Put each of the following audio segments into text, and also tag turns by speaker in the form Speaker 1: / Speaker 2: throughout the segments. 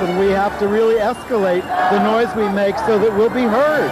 Speaker 1: and we have to really escalate the noise we make so that we'll be heard.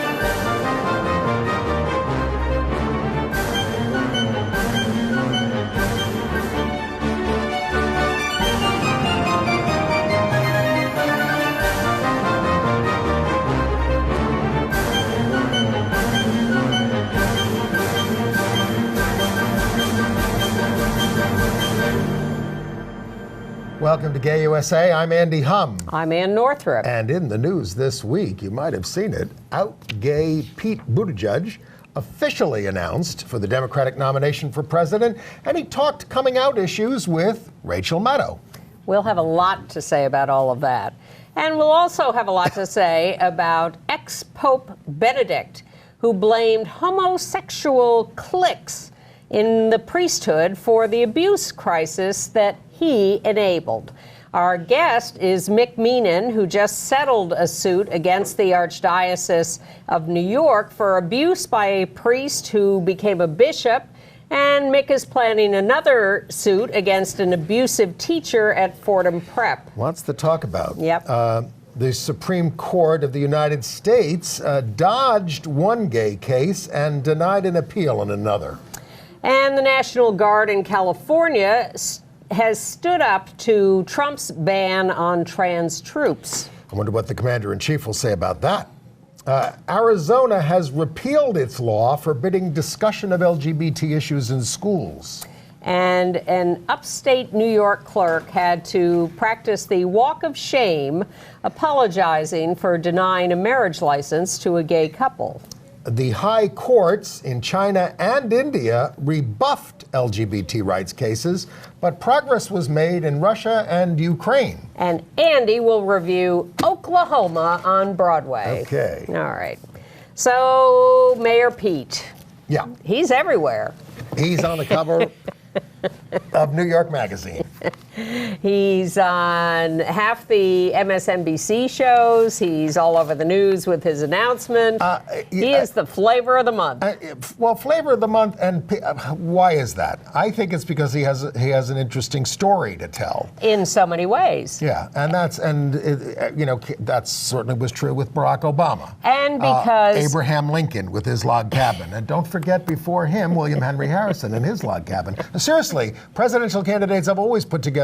Speaker 2: Welcome to Gay USA. I'm Andy Hum.
Speaker 3: I'm Ann Northrup.
Speaker 2: And in the news this week, you might have seen it, out gay Pete Buttigieg officially announced for the Democratic nomination for president, and he talked coming out issues with Rachel Maddow.
Speaker 3: We'll have a lot to say about all of that. And we'll also have a lot to say about ex-Pope Benedict, who blamed homosexual cliques in the priesthood for the abuse crisis that he enabled. Our guest is Mick Meenan, who just settled a suit against the Archdiocese of New York for abuse by a priest who became a bishop. And Mick is planning another suit against an abusive teacher at Fordham Prep.
Speaker 2: Lots to talk about.
Speaker 3: Yep.
Speaker 2: The Supreme Court of the United States dodged one gay case and denied an appeal in another.
Speaker 3: And the National Guard in California has stood up to Trump's ban on trans troops.
Speaker 2: I wonder what the commander-in-chief will say about that. Arizona has repealed its law forbidding discussion of LGBT issues in schools.
Speaker 3: And an upstate New York clerk had to practice the walk of shame, apologizing for denying a marriage license to a gay couple.
Speaker 2: The high courts in China and India rebuffed LGBT rights cases, but progress was made in Russia and Ukraine.
Speaker 3: And Andy will review Oklahoma on Broadway.
Speaker 2: Okay.
Speaker 3: All right. So, Mayor Pete.
Speaker 2: Yeah.
Speaker 3: He's everywhere.
Speaker 2: He's on the cover of New York Magazine.
Speaker 3: He's on half the MSNBC shows. He's all over the news with his announcement. He is the flavor of the month.
Speaker 2: Well, flavor of the month, and why is that? I think it's because he has an interesting story to tell.
Speaker 3: In so many ways.
Speaker 2: Yeah, and that certainly was true with Barack Obama.
Speaker 3: And because
Speaker 2: Abraham Lincoln with his log cabin, and don't forget before him William Henry Harrison and his log cabin. Seriously, presidential candidates have always put together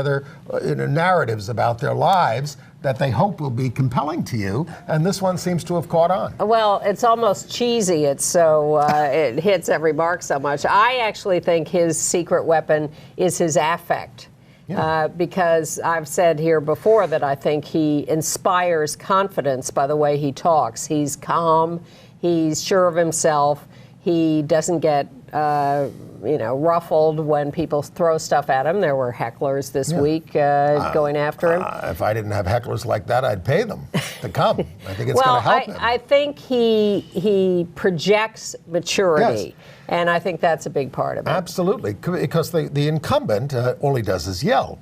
Speaker 2: narratives about their lives that they hope will be compelling to you, and this one seems to have caught on.
Speaker 3: Well, it's almost cheesy. It's so it hits every mark so much. I actually think his secret weapon is his affect. Yeah. Because I've said here before that I think he inspires confidence by the way he talks. He's calm, he's sure of himself, he doesn't get ruffled when people throw stuff at him. There were hecklers this week going after him.
Speaker 2: If I didn't have hecklers like that, I'd pay them to come. I think it's going to help him.
Speaker 3: I think he projects maturity, yes. And I think that's a big part of it.
Speaker 2: Absolutely, because the incumbent, all he does is yell.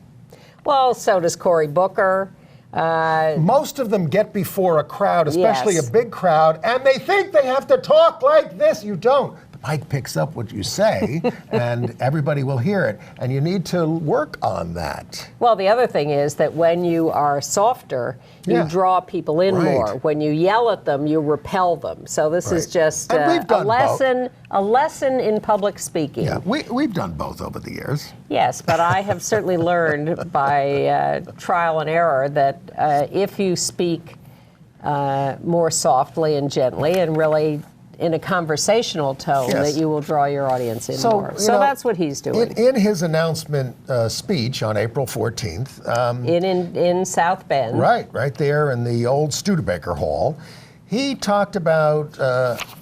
Speaker 3: Well, so does Cory Booker.
Speaker 2: Most of them get before a crowd, especially
Speaker 3: yes.
Speaker 2: a big crowd, and they think they have to talk like this. You don't. The mic picks up what you say, and everybody will hear it, and you need to work on that.
Speaker 3: Well, the other thing is that when you are softer, you draw people in more. When you yell at them, you repel them. So this is just a lesson in public speaking.
Speaker 2: Yeah, we've done both over the years.
Speaker 3: Yes, but I have certainly learned by trial and error that if you speak more softly and gently and really in a conversational tone, that you will draw your audience in more. So that's what he's doing.
Speaker 2: In his announcement speech on April 14th.
Speaker 3: In South Bend.
Speaker 2: Right there in the old Studebaker Hall. He talked about,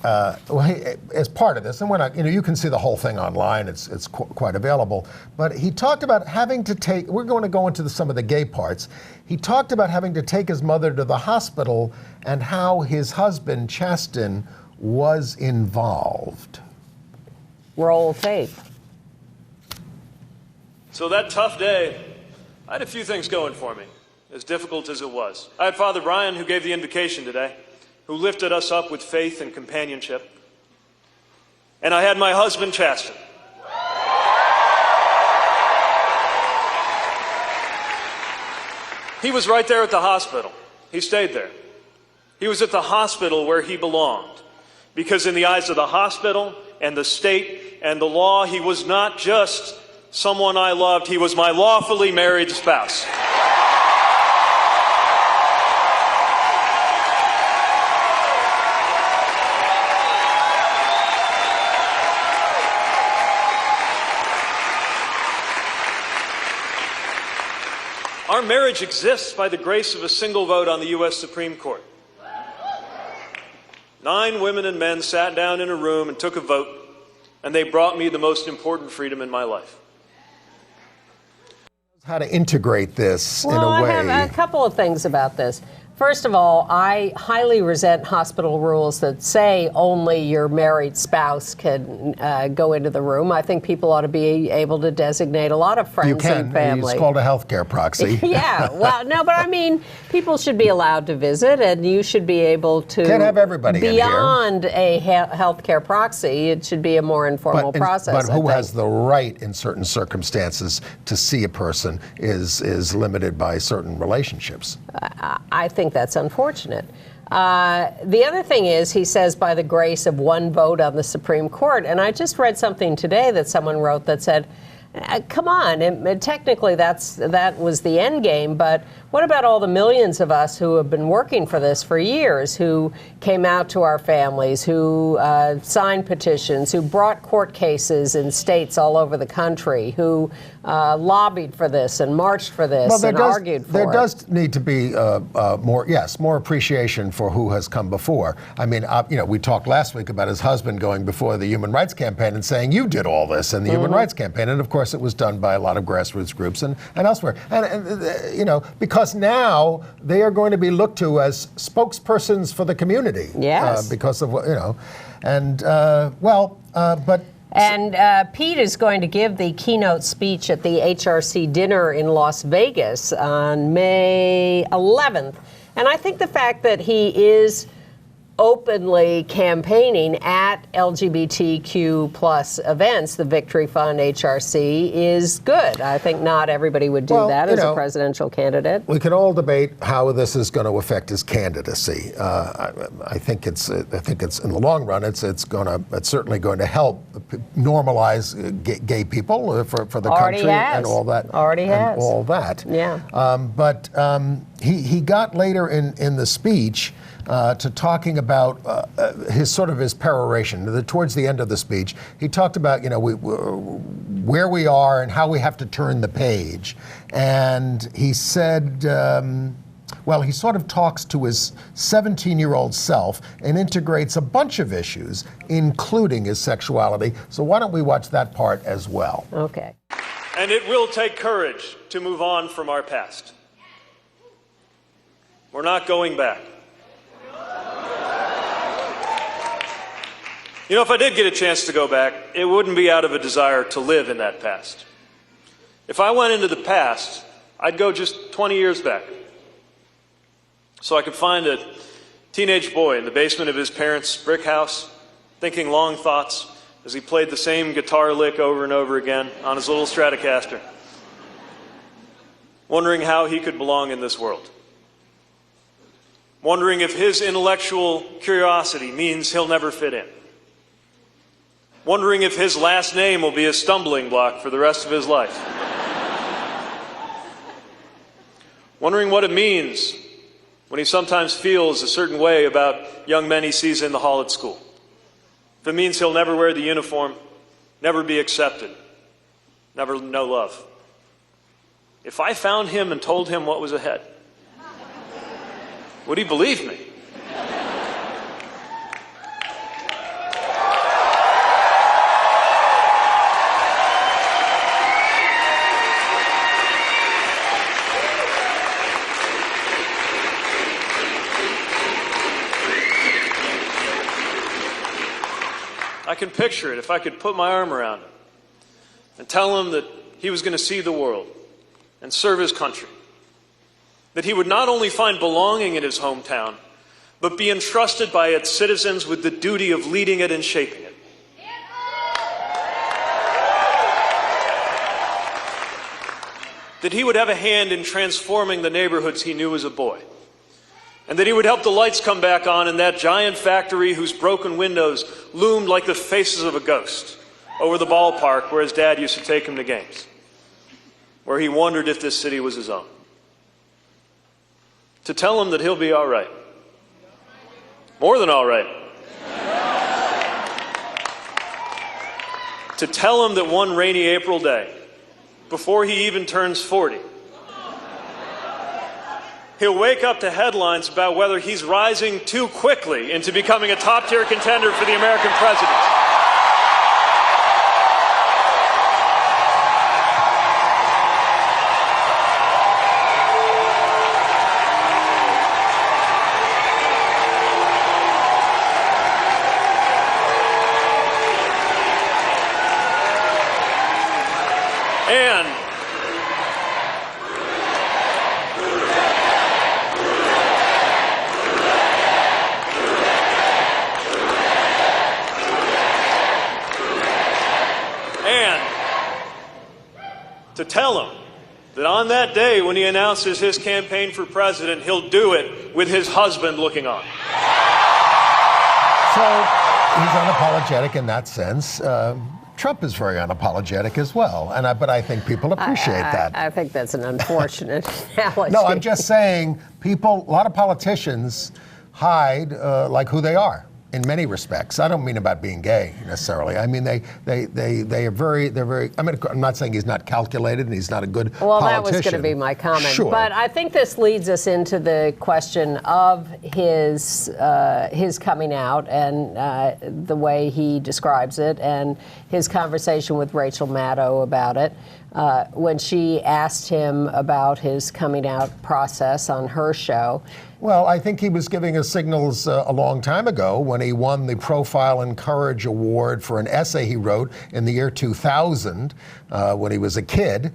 Speaker 2: as part of this, and we're not, you can see the whole thing online, it's quite available, but he talked about having to take, we're going to go into some of the gay parts, he talked about having to take his mother to the hospital and how his husband, Chasten, was involved.
Speaker 3: Roll tape.
Speaker 4: So that tough day, I had a few things going for me, as difficult as it was. I had Father Brian, who gave the invocation today, who lifted us up with faith and companionship. And I had my husband, Chasten. He was right there at the hospital. He stayed there. He was at the hospital where he belonged. Because in the eyes of the hospital and the state and the law, he was not just someone I loved, he was my lawfully married spouse. Our marriage exists by the grace of a single vote on the U.S. Supreme Court. 9 women and men sat down in a room and took a vote, and they brought me the most important freedom in my life.
Speaker 2: How to integrate this in a way.
Speaker 3: Well, I have a couple of things about this. First of all, I highly resent hospital rules that say only your married spouse can go into the room. I think people ought to be able to designate a lot of friends and family.
Speaker 2: It's called a healthcare proxy.
Speaker 3: Yeah, well, no, but I mean, people should be allowed to visit, and you should be able to.
Speaker 2: Can't have everybody
Speaker 3: beyond a healthcare proxy. It should be a more informal process.
Speaker 2: But who has the right in certain circumstances to see a person is limited by certain relationships.
Speaker 3: I think that's unfortunate. The other thing is, he says, by the grace of one vote on the Supreme Court. And I just read something today that someone wrote that said, come on, and technically that was the end game, but what about all the millions of us who have been working for this for years, who came out to our families, who signed petitions, who brought court cases in states all over the country, who lobbied for this and marched for this and argued for it?
Speaker 2: There does need to be more appreciation for who has come before. I mean, we talked last week about his husband going before the Human Rights Campaign and saying, you did all this in the Human Rights Campaign. And of course, it was done by a lot of grassroots groups and elsewhere. And because now they are going to be looked to as spokespersons for the community.
Speaker 3: Yes.
Speaker 2: Because of what, but.
Speaker 3: And Pete is going to give the keynote speech at the HRC dinner in Las Vegas on May 11th. And I think the fact that he is openly campaigning at LGBTQ plus events, the Victory Fund, HRC, is good. I think not everybody would do that as a presidential candidate.
Speaker 2: We can all debate how this is going to affect his candidacy. I think it's in the long run, it's certainly going to help normalize gay people for the country and all that.
Speaker 3: Already has.
Speaker 2: And all that.
Speaker 3: Yeah.
Speaker 2: But he got later in the speech to talking about his peroration. Towards the end of the speech, he talked about where we are and how we have to turn the page. And he said, he sort of talks to his 17-year-old self and integrates a bunch of issues, including his sexuality. So why don't we watch that part as well?
Speaker 3: Okay.
Speaker 4: And it will take courage to move on from our past. We're not going back. If I did get a chance to go back, it wouldn't be out of a desire to live in that past. If I went into the past, I'd go just 20 years back. So I could find a teenage boy in the basement of his parents' brick house, thinking long thoughts as he played the same guitar lick over and over again on his little Stratocaster, wondering how he could belong in this world. Wondering if his intellectual curiosity means he'll never fit in. Wondering if his last name will be a stumbling block for the rest of his life. Wondering what it means when he sometimes feels a certain way about young men he sees in the hall at school. If it means he'll never wear the uniform, never be accepted, never know love. If I found him and told him what was ahead, would he believe me? I can picture it if I could put my arm around him and tell him that he was going to see the world and serve his country. That he would not only find belonging in his hometown, but be entrusted by its citizens with the duty of leading it and shaping it. that he would have a hand in transforming the neighborhoods he knew as a boy, and that he would help the lights come back on in that giant factory whose broken windows loomed like the faces of a ghost over the ballpark where his dad used to take him to games, where he wondered if this city was his own. To tell him that he'll be all right. More than all right. To tell him that one rainy April day, before he even turns 40, he'll wake up to headlines about whether he's rising too quickly into becoming a top-tier contender for the American presidency. To tell him that on that day when he announces his campaign for president, he'll do it with his husband looking on.
Speaker 2: So he's unapologetic in that sense. Trump is very unapologetic as well, but I think people appreciate that.
Speaker 3: I think that's an unfortunate analogy.
Speaker 2: No, I'm just saying a lot of politicians hide like who they are. In many respects. I don't mean about being gay necessarily. I mean they're very. I mean, I'm not saying he's not calculated and he's not a good politician.
Speaker 3: Well, that was going to be my comment.
Speaker 2: Sure.
Speaker 3: But I think this leads us into the question of his coming out and the way he describes it, and his conversation with Rachel Maddow about it. When she asked him about his coming out process on her show.
Speaker 2: Well, I think he was giving us signals a long time ago when he won the Profile and Courage Award for an essay he wrote in the year 2000 when he was a kid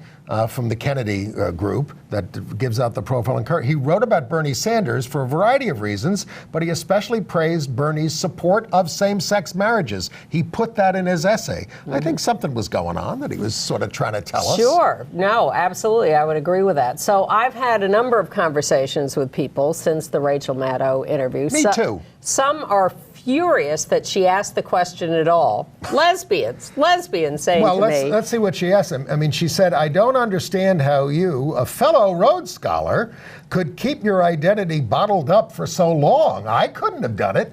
Speaker 2: from the Kennedy group that gives out the Profile and Courage. He wrote about Bernie Sanders for a variety of reasons, but he especially praised Bernie's support of same-sex marriages. He put that in his essay. Mm-hmm. I think something was going on that he was sort of trying to tell us.
Speaker 3: Sure. No, absolutely. I would agree with that. So I've had a number of conversations with people since the Rachel Maddow interview.
Speaker 2: Me too.
Speaker 3: Some are furious that she asked the question at all. Lesbians saying to me.
Speaker 2: Well, let's see what she asked him. I mean, she said, "I don't understand how you, a fellow Rhodes Scholar, could keep your identity bottled up for so long. I couldn't have done it."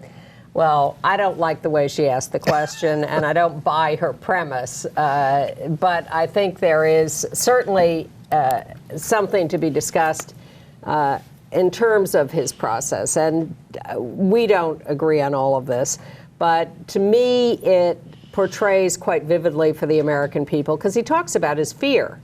Speaker 3: Well, I don't like the way she asked the question, and I don't buy her premise. But I think there is certainly something to be discussed in terms of his process. And we don't agree on all of this. But to me, it portrays quite vividly for the American people, because he talks about his fear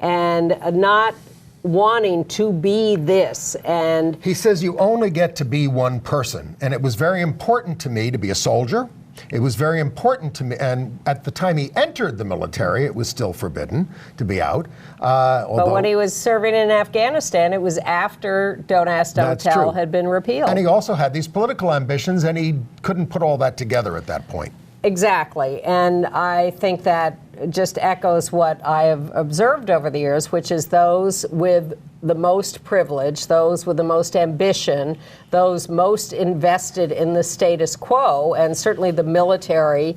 Speaker 3: and not wanting to be this. And
Speaker 2: he says you only get to be one person. And it was very important to me to be a soldier. It was very important to me, and at the time he entered the military, it was still forbidden to be out.
Speaker 3: But when he was serving in Afghanistan, it was after Don't Ask, Don't Tell had been repealed.
Speaker 2: And he also had these political ambitions, and he couldn't put all that together at that point.
Speaker 3: Exactly, and I think that just echoes what I have observed over the years, which is those with the most privilege, those with the most ambition, those most invested in the status quo, and certainly the military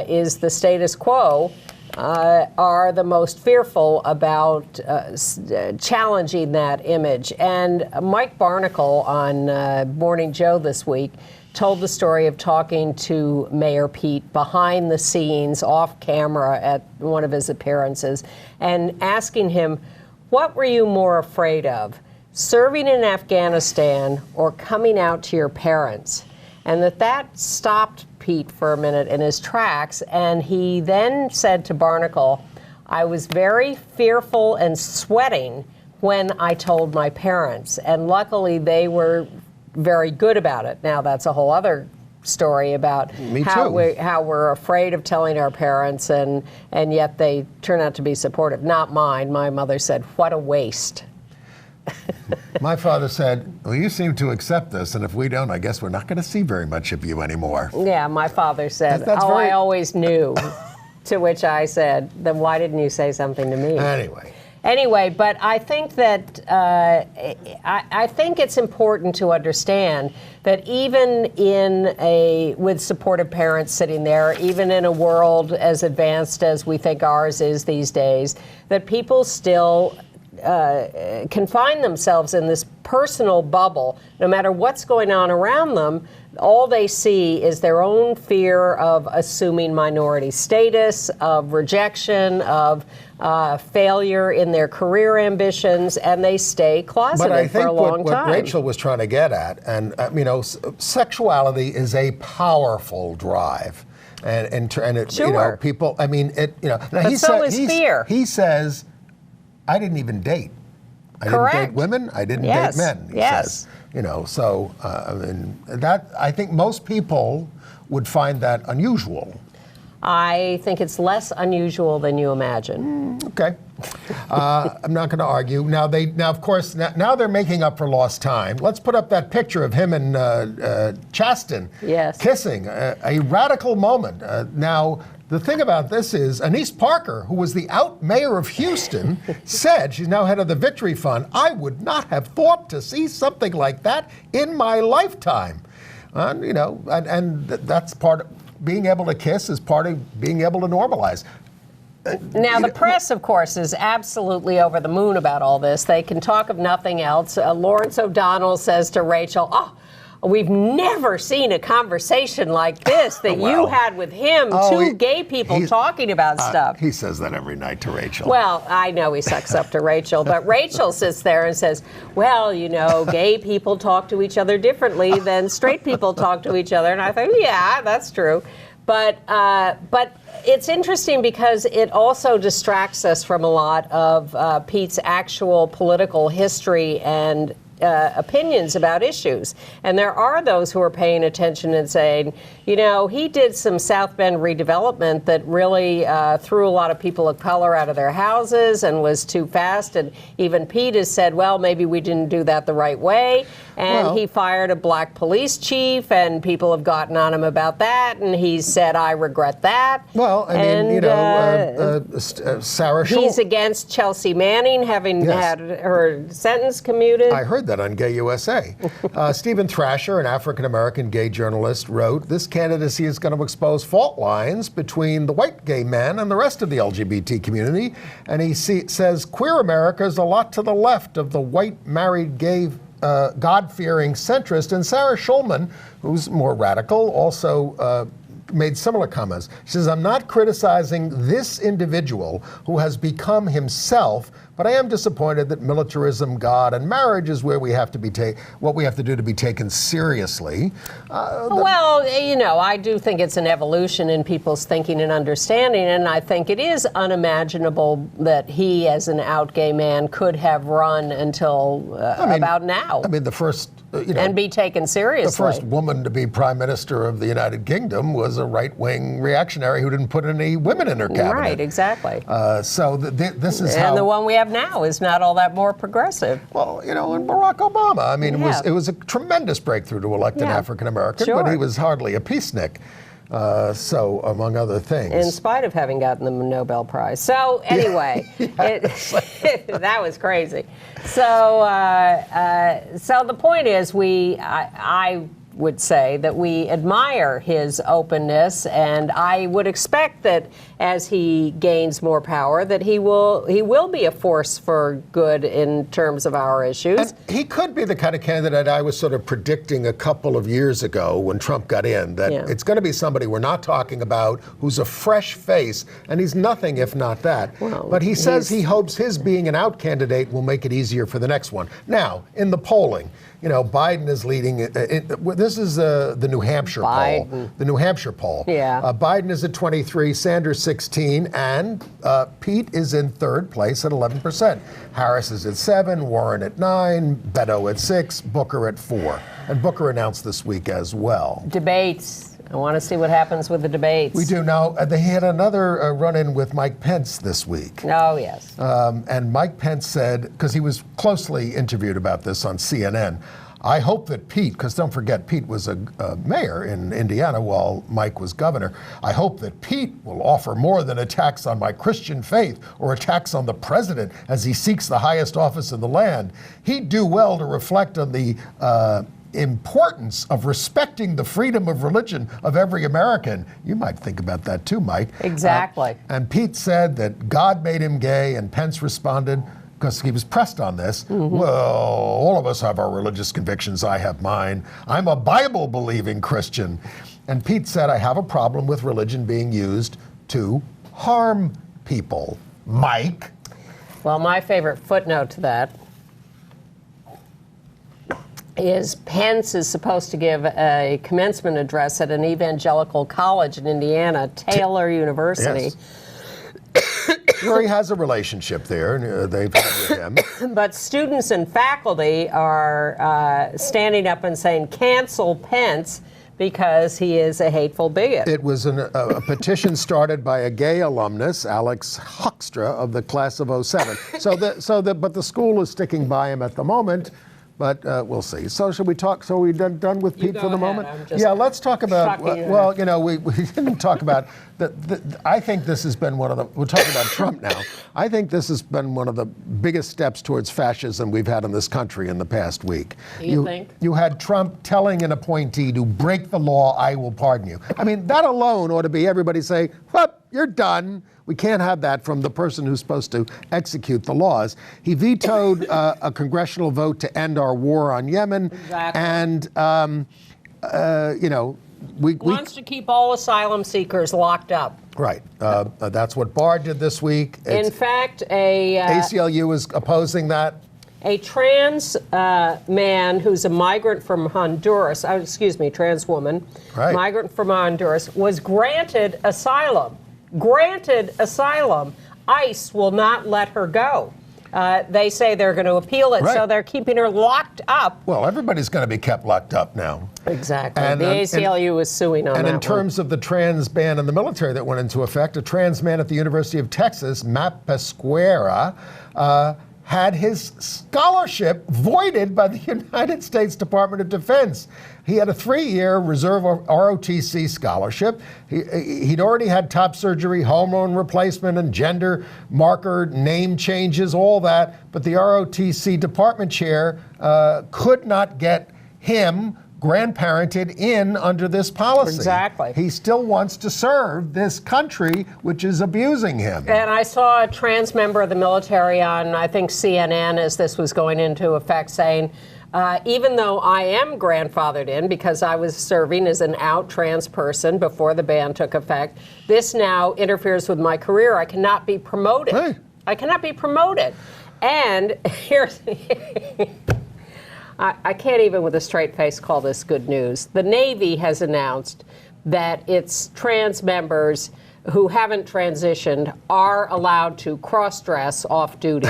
Speaker 3: is the status quo, are the most fearful about challenging that image. And Mike Barnicle on Morning Joe this week told the story of talking to Mayor Pete behind the scenes, off camera at one of his appearances, and asking him, what were you more afraid of, serving in Afghanistan or coming out to your parents? And that stopped Pete for a minute in his tracks, and he then said to Barnicle, I was very fearful and sweating when I told my parents, and luckily they were very good about it. Now that's a whole other story about how we're afraid of telling our parents, and yet they turn out to be supportive. Not mine. My mother said, what a waste.
Speaker 2: My father said, well, you seem to accept this, and if we don't, I guess we're not going to see very much of you anymore.
Speaker 3: Yeah, my father said, I always knew. To which I said, then why didn't you say something to me?
Speaker 2: Anyway.
Speaker 3: Anyway, but I think that I think it's important to understand that even with supportive parents sitting there, even in a world as advanced as we think ours is these days, that people still confine themselves in this personal bubble. No matter what's going on around them, all they see is their own fear of assuming minority status, of rejection, of failure in their career ambitions, and they stay closeted for a long time.
Speaker 2: But I think what Rachel was trying to get at, and sexuality is a powerful drive. And it,
Speaker 3: sure.
Speaker 2: People, I mean, now
Speaker 3: but so is fear.
Speaker 2: He says, I didn't even date. I
Speaker 3: Correct.
Speaker 2: didn't date women. I didn't date men. He says, so I mean, that I think most people would find that unusual.
Speaker 3: I think it's less unusual than you imagine.
Speaker 2: Okay, I'm not going to argue. Now of course, now they're making up for lost time. Let's put up that picture of him and Chasten kissing, a radical moment. Now. The thing about this is, Anise Parker, who was the out mayor of Houston, said, she's now head of the Victory Fund, I would not have thought to see something like that in my lifetime. And that's part of being able to kiss is part of being able to normalize.
Speaker 3: Now, the press, of course, is absolutely over the moon about all this. They can talk of nothing else. Lawrence O'Donnell says to Rachel, we've never seen a conversation like this that you had with him, two gay people talking about stuff.
Speaker 2: He says that every night to Rachel.
Speaker 3: Well, I know he sucks up to Rachel, but Rachel sits there and says, well, gay people talk to each other differently than straight people talk to each other. And I think, yeah, that's true. But it's interesting because it also distracts us from a lot of Pete's actual political history and opinions about issues. And there are those who are paying attention and saying, he did some South Bend redevelopment that really threw a lot of people of color out of their houses and was too fast. And even Pete has said, well, maybe we didn't do that the right way. And he fired a black police chief, and people have gotten on him about that. And he said, I regret that.
Speaker 2: Well, Sarah Schultz.
Speaker 3: He's against Chelsea Manning having had her sentence commuted.
Speaker 2: I heard that on Gay USA. Stephen Thrasher, an African-American gay journalist, wrote, this candidacy is going to expose fault lines between the white gay men and the rest of the LGBT community. And he says, queer America is a lot to the left of the white married gay God-fearing centrist. And Sarah Schulman, who's more radical, also made similar comments. She says, I'm not criticizing this individual who has become himself, but I am disappointed that militarism, God, and marriage is where we have to what we have to do to be taken seriously.
Speaker 3: I do think it's an evolution in people's thinking and understanding, and I think it is unimaginable that he, as an out gay man, could have run until about now.
Speaker 2: I mean, the first...
Speaker 3: and be taken seriously.
Speaker 2: The first woman to be prime minister of the United Kingdom was a right-wing reactionary who didn't put any women in her cabinet.
Speaker 3: Right, exactly.
Speaker 2: So this is how...
Speaker 3: And the one we have now is not all that more progressive.
Speaker 2: Well, and Barack Obama, I mean, it was a tremendous breakthrough to elect an African-American, but he was hardly a peacenik. So, among other things.
Speaker 3: In spite of having gotten the Nobel Prize. So, anyway, that was crazy. So, so the point is, I would say that we admire his openness, and I would expect that as he gains more power, that he will be a force for good in terms of our issues.
Speaker 2: And he could be the kind of candidate I was sort of predicting a couple of years ago when Trump got in, that it's going to be somebody we're not talking about, who's a fresh face, and he's nothing if not that. Well, but he says he hopes his being an out candidate will make it easier for the next one. Now, in the polling, Biden is leading. This is the New Hampshire poll. The New Hampshire poll.
Speaker 3: Yeah.
Speaker 2: Biden is at 23, Sanders 16, and Pete is in third place at 11%. Harris is at 7, Warren at 9, Beto at 6, Booker at 4. And Booker announced this week as well.
Speaker 3: Debates. I want to see what happens with the debates.
Speaker 2: We do. Now, they had another run-in with Mike Pence this week.
Speaker 3: Oh, yes.
Speaker 2: And Mike Pence said, because he was closely interviewed about this on CNN, I hope that Pete, because don't forget, Pete was a mayor in Indiana while Mike was governor. I hope that Pete will offer more than attacks on my Christian faith or attacks on the president as he seeks the highest office in the land. He'd do well to reflect on the importance of respecting the freedom of religion of every American. You might think about that too, Mike.
Speaker 3: Exactly.
Speaker 2: And Pete said that God made him gay, and Pence responded, because he was pressed on this, well, all of us have our religious convictions. I have mine. I'm a Bible-believing Christian. And Pete said, I have a problem with religion being used to harm people. Mike?
Speaker 3: Well, my favorite footnote to that is Pence is supposed to give a commencement address at an evangelical college in Indiana, Taylor University.
Speaker 2: Yes. Sure, he has a relationship there, and they've had with him.
Speaker 3: But students and faculty are standing up and saying, cancel Pence because he is a hateful bigot.
Speaker 2: It was a petition started by a gay alumnus, Alex Hoekstra, of the class of '07. But the school is sticking by him at the moment. But we'll see. So should we talk? So are we done with Pete for the moment? Yeah, let's talk about. Well, you know, we didn't talk about. I think this has been one of the. We're talking about Trump now. I think this has been one of the biggest steps towards fascism we've had in this country in the past week.
Speaker 3: You think?
Speaker 2: You had Trump telling an appointee to break the law. I will pardon you. I mean, that alone ought to be everybody say, "Well, you're done." We can't have that from the person who's supposed to execute the laws. He vetoed a congressional vote to end our war on Yemen.
Speaker 3: Exactly.
Speaker 2: And, you know, we
Speaker 3: wants to keep all asylum seekers locked up.
Speaker 2: Right. That's what Barr did this week.
Speaker 3: In fact,
Speaker 2: ACLU is opposing that.
Speaker 3: A trans man who's a migrant from Honduras, trans woman,
Speaker 2: right.
Speaker 3: Migrant from Honduras, was granted asylum. Granted asylum. ICE will not let her go. They say they're going to appeal it,
Speaker 2: right.
Speaker 3: So they're keeping her locked up.
Speaker 2: Well, everybody's going to be kept locked up now.
Speaker 3: Exactly.
Speaker 2: And,
Speaker 3: the ACLU is suing on that.
Speaker 2: And in terms of the trans ban in the military that went into effect, a trans man at the University of Texas, Matt Pesquera, had his scholarship voided by the United States Department of Defense. He had a 3-year reserve ROTC scholarship. He'd already had top surgery, hormone replacement, and gender marker name changes, all that. But the ROTC department chair could not get him grandparented in under this policy.
Speaker 3: Exactly.
Speaker 2: He still wants to serve this country, which is abusing him.
Speaker 3: And I saw a trans member of the military on, I think, CNN, as this was going into effect, saying, even though I am grandfathered in because I was serving as an out trans person before the ban took effect, this now interferes with my career. I cannot be promoted.
Speaker 2: Hey.
Speaker 3: I cannot be promoted. And here's... I can't even with a straight face call this good news. The Navy has announced that its trans members who haven't transitioned are allowed to cross-dress off-duty.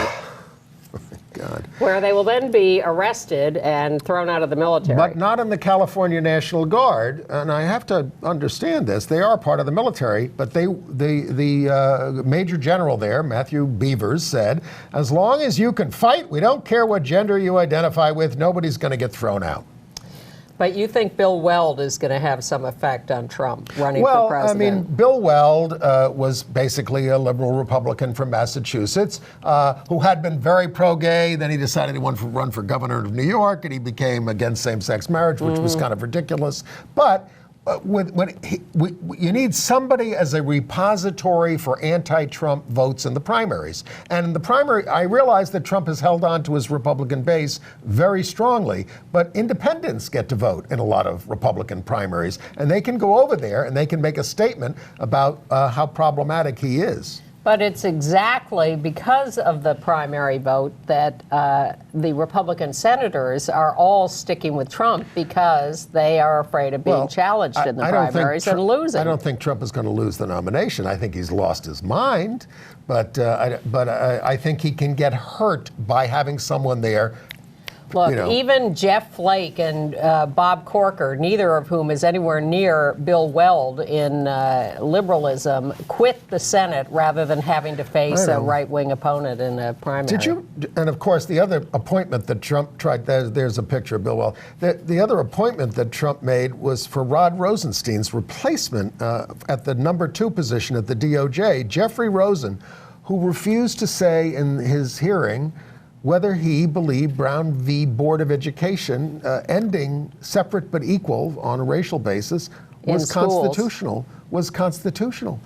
Speaker 2: God.
Speaker 3: Where they will then be arrested and thrown out of the military.
Speaker 2: But not in the California National Guard, and I have to understand this. They are part of the military, but the Major General there, Matthew Beavers, said, as long as you can fight, we don't care what gender you identify with, nobody's going to get thrown out.
Speaker 3: But you think Bill Weld is going to have some effect on Trump running for president?
Speaker 2: Well, I mean, Bill Weld was basically a liberal Republican from Massachusetts who had been very pro-gay. Then he decided he wanted to run for governor of New York, and he became against same-sex marriage, which was kind of ridiculous. But you need somebody as a repository for anti-Trump votes in the primaries. And in the primary, I realize that Trump has held on to his Republican base very strongly, but independents get to vote in a lot of Republican primaries. And they can go over there and they can make a statement about how problematic he is.
Speaker 3: But it's exactly because of the primary vote that the Republican senators are all sticking with Trump because they are afraid of being challenged in the primaries and losing.
Speaker 2: I don't think Trump is going to lose the nomination. I think he's lost his mind, but I think he can get hurt by having someone there
Speaker 3: Look,
Speaker 2: you know.
Speaker 3: even Jeff Flake and Bob Corker, neither of whom is anywhere near Bill Weld in liberalism, quit the Senate rather than having to face a right-wing opponent in a primary.
Speaker 2: Did you? And of course, the other appointment that Trump tried, there's a picture of Bill Weld. The other appointment that Trump made was for Rod Rosenstein's replacement at the number 2 position at the DOJ, Jeffrey Rosen, who refused to say in his hearing whether he believed Brown v. Board of Education ending separate but equal on a racial basis was constitutional. Was constitutional.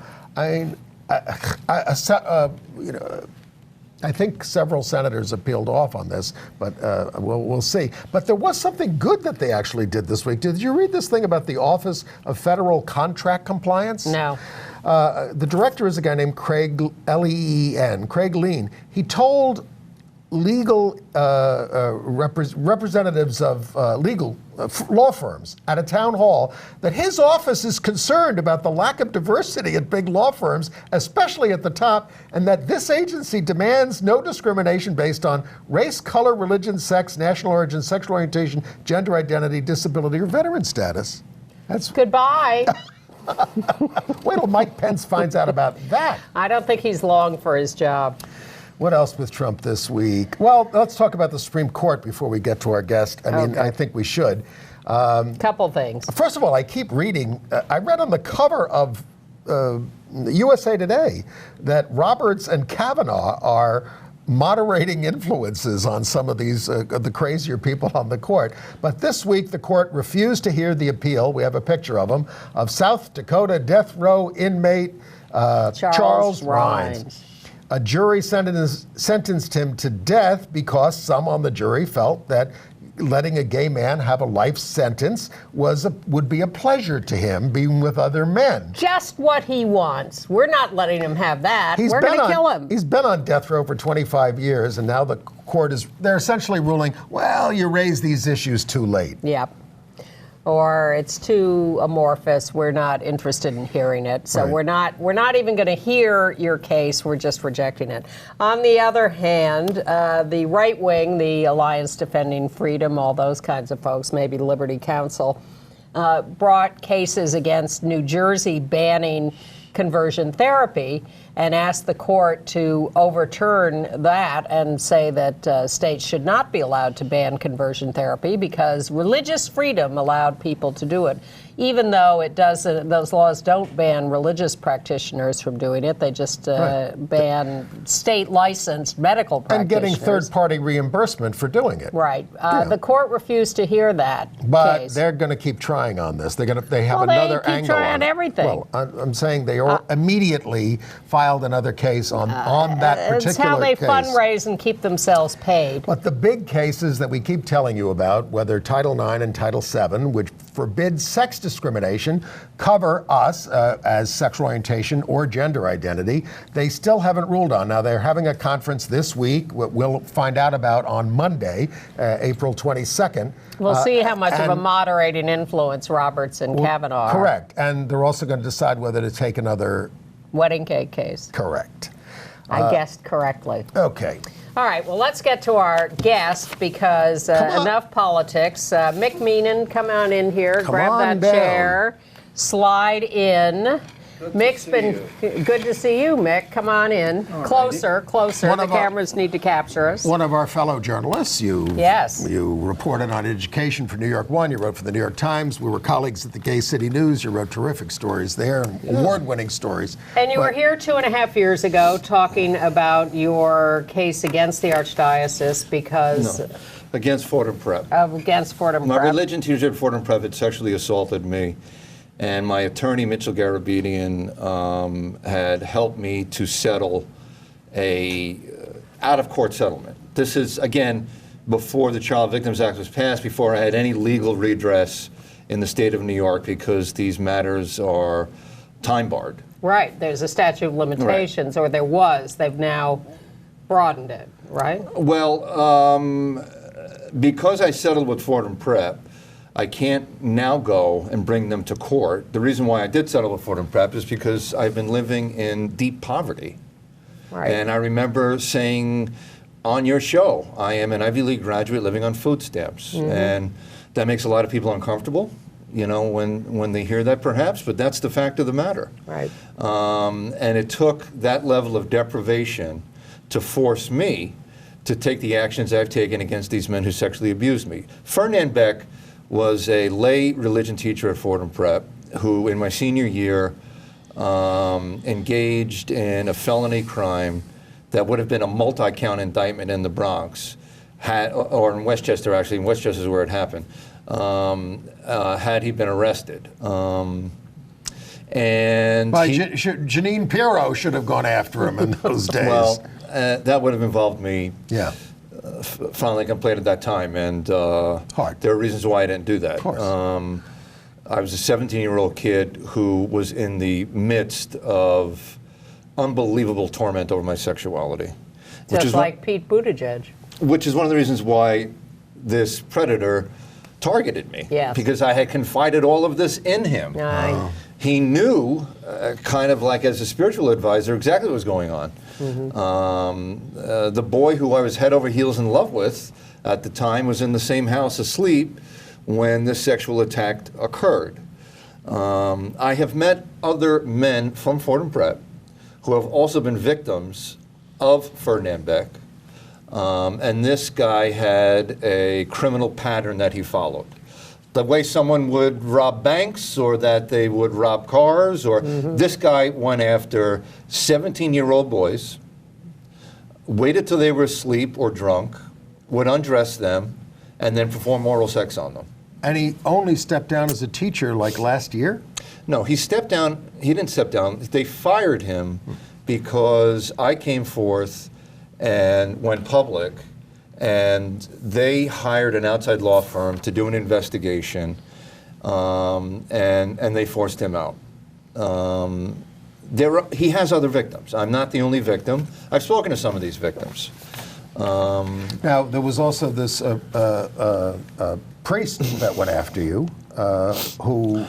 Speaker 2: I think several senators appealed off on this, but we'll see. But there was something good that they actually did this week. Did you read this thing about the Office of Federal Contract Compliance?
Speaker 3: No.
Speaker 2: The director is a guy named Craig, L-E-E-N, Craig Lean. He told legal representatives of legal law firms at a town hall that his office is concerned about the lack of diversity at big law firms, especially at the top, and that this agency demands no discrimination based on race, color, religion, sex, national origin, sexual orientation, gender identity, disability, or veteran status. That's
Speaker 3: Goodbye.
Speaker 2: Wait till Mike Pence finds out about that.
Speaker 3: I don't think he's long for his job.
Speaker 2: What else with Trump this week? Well, let's talk about the Supreme Court before we get to our guest. I mean, I think we should.
Speaker 3: Couple things.
Speaker 2: First of all, I keep reading. I read on the cover of USA Today that Roberts and Kavanaugh are moderating influences on some of these the crazier people on the court. But this week, the court refused to hear the appeal. We have a picture of him, of South Dakota death row inmate Charles Rhines. A jury sentenced him to death because some on the jury felt that letting a gay man have a life sentence would be a pleasure to him, being with other men.
Speaker 3: Just what he wants. We're not letting him have that. We're going to kill him.
Speaker 2: He's been on death row for 25 years, and now the court they're essentially ruling, well, you raised these issues too late.
Speaker 3: Yep. Or it's too amorphous. We're not interested in hearing it. So we're not even going to hear your case. We're just rejecting it. On the other hand, the right wing, the Alliance Defending Freedom, all those kinds of folks, maybe Liberty Counsel, brought cases against New Jersey banning conversion therapy and asked the court to overturn that and say that states should not be allowed to ban conversion therapy because religious freedom allowed people to do it. Even though it doesn't, those laws don't ban religious practitioners from doing it, they just ban state-licensed medical practitioners.
Speaker 2: And getting third-party reimbursement for doing it.
Speaker 3: Right. The court refused to hear that
Speaker 2: But they're going to keep trying on this. They have another
Speaker 3: they keep
Speaker 2: angle
Speaker 3: trying
Speaker 2: on it.
Speaker 3: everything.
Speaker 2: Well, I'm saying they immediately filed another case on that particular case.
Speaker 3: It's how they fundraise and keep themselves paid.
Speaker 2: But the big cases that we keep telling you about, whether Title IX and Title VII, which forbid sex discrimination, cover us as sexual orientation or gender identity, they still haven't ruled on. Now, they're having a conference this week, we'll find out about on Monday, April 22nd.
Speaker 3: We'll see how much of a moderating influence Roberts and Kavanaugh are.
Speaker 2: Correct. And they're also going to decide whether to take another
Speaker 3: wedding cake case.
Speaker 2: Correct.
Speaker 3: I guessed correctly.
Speaker 2: Okay.
Speaker 3: All right, well, let's get to our guest because enough politics. Mick Meenan, come on in here, grab that chair, slide in. Mick's been good to see you, Mick. Come on in. Closer. The cameras need to capture us.
Speaker 2: One of our fellow journalists. You reported on education for New York One. You wrote for the New York Times. We were colleagues at the Gay City News. You wrote terrific stories there, award-winning stories.
Speaker 3: And you were here 2.5 years ago talking about your case against the Archdiocese because...
Speaker 5: No, against Fordham Prep.
Speaker 3: Against Fordham Prep.
Speaker 5: My religion teacher at Fordham Prep had sexually assaulted me. And my attorney, Mitchell Garabedian, had helped me to settle a out-of-court settlement. This is, again, before the Child Victims Act was passed, before I had any legal redress in the state of New York, because these matters are time-barred.
Speaker 3: Right. There's a statute of limitations, or there was. They've now broadened it, right?
Speaker 5: Well, because I settled with Fordham Prep, I can't now go and bring them to court. The reason why I did settle with Fordham Prep is because I've been living in deep poverty. Right. And I remember saying on your show, I am an Ivy League graduate living on food stamps. And that makes a lot of people uncomfortable, you know, when they hear that perhaps, but that's the fact of the matter.
Speaker 3: Right.
Speaker 5: And it took that level of deprivation to force me to take the actions I've taken against these men who sexually abused me. Ferdinand Beck was a lay religion teacher at Fordham Prep who, in my senior year, engaged in a felony crime that would have been a multi-count indictment in the Bronx, or in Westchester, actually. In Westchester is where it happened. Had he been arrested. And
Speaker 2: Janine Pirro should have gone after him in those days.
Speaker 5: Well, that would have involved me
Speaker 2: yeah.
Speaker 5: filing a complaint at that time, and
Speaker 2: Hard.
Speaker 5: there are reasons why I didn't do that.
Speaker 2: Of course.
Speaker 5: I was a 17-year-old kid who was in the midst of unbelievable torment over my sexuality.
Speaker 3: Just like Pete Buttigieg.
Speaker 5: Which is one of the reasons why this predator targeted me.
Speaker 3: Yes.
Speaker 5: Because I had confided all of this in him. He knew, kind of like as a spiritual advisor, exactly what was going on. The boy who I was head over heels in love with at the time was in the same house asleep when this sexual attack occurred. I have met other men from Fordham Prep who have also been victims of Ferdinand Beck. And this guy had a criminal pattern that he followed. The way someone would rob banks or that they would rob cars, or this guy went after 17-year-old boys, waited till they were asleep or drunk, would undress them, and then perform oral sex on them.
Speaker 2: And he only stepped down as a teacher like last year?
Speaker 5: No, he stepped down. He didn't step down. They fired him because I came forth and went public, and they hired an outside law firm to do an investigation, and they forced him out. He has other victims. I'm not the only victim. I've spoken to some of these victims.
Speaker 2: Now, there was also this priest that went after you, who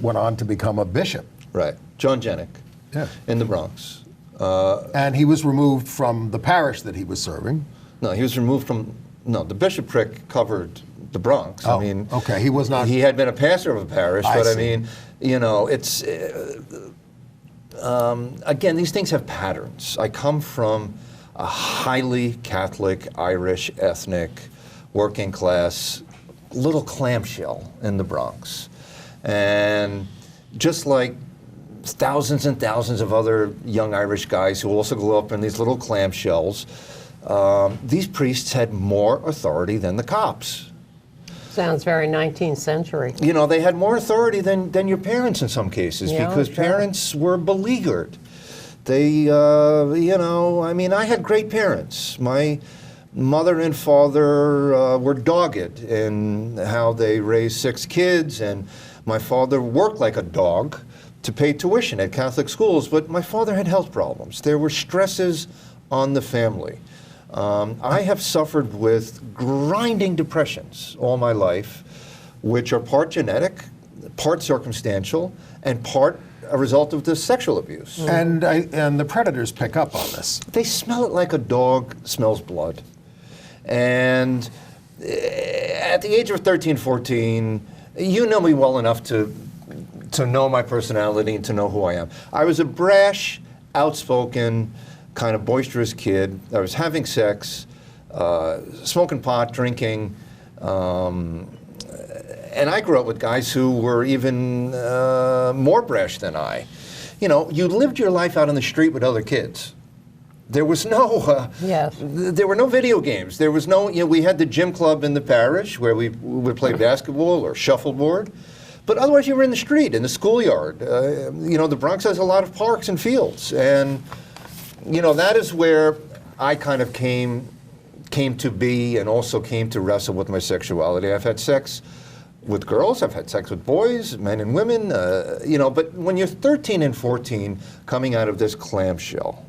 Speaker 2: went on to become a bishop.
Speaker 5: Right. John Jenick,
Speaker 2: Yeah.
Speaker 5: in the Bronx.
Speaker 2: And he was removed from the parish that he was serving.
Speaker 5: No, he was removed from, no, the bishopric covered the Bronx.
Speaker 2: Oh,
Speaker 5: I mean,
Speaker 2: okay, he was not.
Speaker 5: He had been a pastor of a parish, but I
Speaker 2: see.
Speaker 5: mean, you know, it's, again, these things have patterns. I come from a highly Catholic, Irish, ethnic, working class, little clamshell in the Bronx. And just like thousands and thousands of other young Irish guys who also grew up in these little clamshells, these priests had more authority than the cops.
Speaker 3: Sounds very 19th century.
Speaker 5: You know, they had more authority than your parents in some cases,
Speaker 3: Yeah,
Speaker 5: because
Speaker 3: sure.
Speaker 5: parents were beleaguered. They, you know, I mean, I had great parents. My mother and father were dogged in how they raised 6 kids, and my father worked like a dog to pay tuition at Catholic schools, but my father had health problems. There were stresses on the family. I have suffered with grinding depressions all my life, which are part genetic, part circumstantial, and part a result of the sexual abuse.
Speaker 2: And the predators pick up on this.
Speaker 5: They smell it like a dog smells blood. And at the age of 13, 14, you know me well enough to know my personality and to know who I am. I was a brash, outspoken, kind of boisterous kid. I was having sex, smoking pot, drinking, and I grew up with guys who were even more brash than I. You know, you lived your life out on the street with other kids. There was no,
Speaker 3: Yes.
Speaker 5: there were no video games. There was no, you know, we had the gym club in the parish where we would play basketball or shuffleboard. But otherwise you were in the street, in the schoolyard. You know, the Bronx has a lot of parks and fields. And, you know, that is where I kind of came to be and also came to wrestle with my sexuality. I've had sex with girls, I've had sex with boys, men and women, you know, but when you're 13 and 14 coming out of this clamshell,